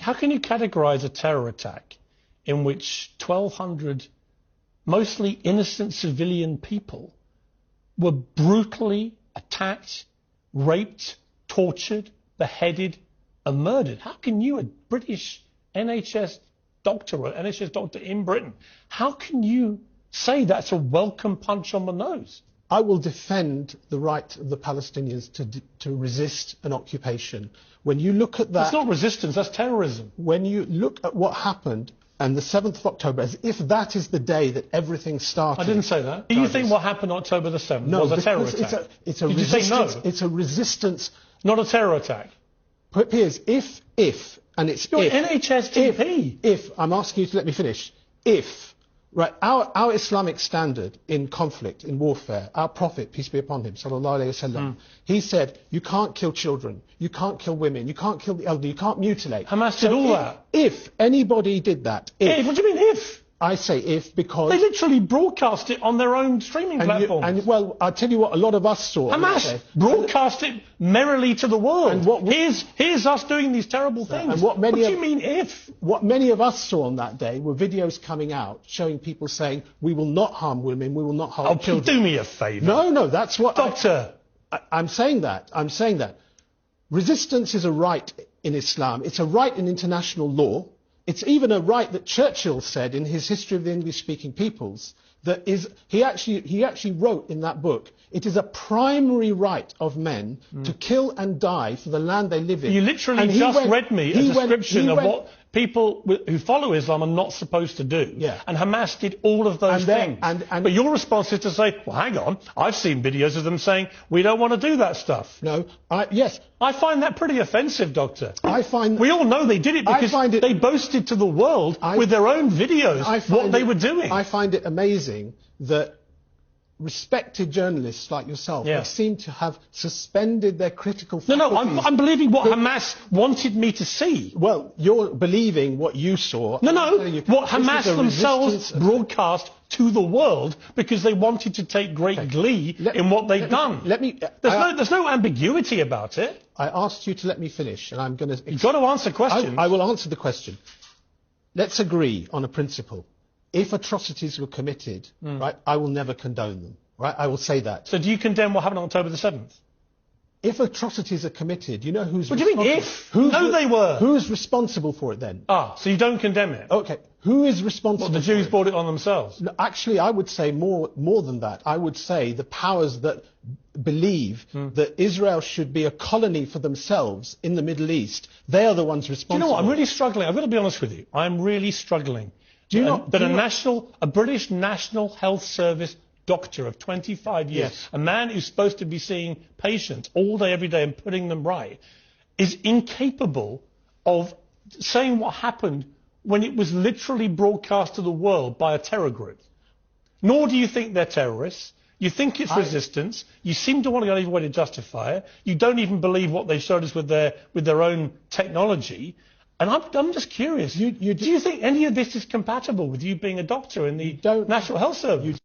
how can you categorize a terror attack in which 1,200 mostly innocent civilian people were brutally attacked, raped, tortured, beheaded and murdered? How can you, a British NHS doctor or NHS doctor in Britain, how can you say that's a welcome punch on the nose? I will defend the right of the Palestinians to resist an occupation. When you look at that... That's not resistance, that's terrorism. When you look at what happened on the 7th of October, as if that is the day that everything started... I didn't say that. Do you think what happened on October the 7th was a terror attack? It's a Did resistance, you say no? It's a resistance... Not a terror attack. Piers, if, and it's You're if... NHS GP. If, I'm asking you to let me finish. If, right, our Islamic standard in conflict, in warfare, our Prophet, peace be upon him, sallallahu alayhi wasallam, he said, you can't kill children, you can't kill women, you can't kill the elderly, you can't mutilate. Hamas did all that. If anybody did that... If, what do you mean if? I say if because... They literally broadcast it on their own streaming platforms. Well, I'll tell you what a lot of us saw. Hamas broadcast it merrily to the world. And here's us doing these terrible things. And what do you mean if? What many of us saw on that day were videos coming out showing people saying, we will not harm women, we will not harm children. Do me a favour. No, that's what... Doctor. I'm saying that. Resistance is a right in Islam. It's a right in international law. It's even a right that Churchill said in his History of the English-speaking Peoples, that is, he actually wrote in that book, it is a primary right of men to kill and die for the land they live in. You literally just read me a description of what people who follow Islam are not supposed to do. Yeah. And Hamas did all of those things. But your response is to say, well, hang on, I've seen videos of them saying, we don't want to do that stuff. No, yes. I find that pretty offensive, Doctor. We all know they did it because they boasted to the world with their own videos what they were doing. I find it amazing that respected journalists like yourself seem to have suspended their critical faculties. No, I'm believing what Hamas wanted me to see. Well, you're believing what you saw. No, what Hamas themselves broadcast to the world because they wanted to take great glee in what they've done. There's no ambiguity about it. I asked you to let me finish, and I'm going to... You've got to answer questions. I will answer the question. Let's agree on a principle. If atrocities were committed, right, I will never condone them. Right, I will say that. So do you condemn what happened on October the 7th? If atrocities are committed, you know who's responsible? What do you mean if? No, they were. Who's responsible for it then? So you don't condemn it? Okay. Who is responsible? Well, the Jews brought it on themselves. No, actually, I would say more than that. I would say the powers that believe that Israel should be a colony for themselves in the Middle East, they are the ones responsible. Do you know what? I'm really struggling. I've got to be honest with you. I'm really struggling. A British National Health Service doctor of 25 years, a man who's supposed to be seeing patients all day, every day and putting them right, is incapable of saying what happened when it was literally broadcast to the world by a terror group. Nor do you think they're terrorists. You think it's resistance. You seem to want to go every way to justify it. You don't even believe what they showed us with their own technology. And I'm just curious. Do you think any of this is compatible with you being a doctor in the National Health Service?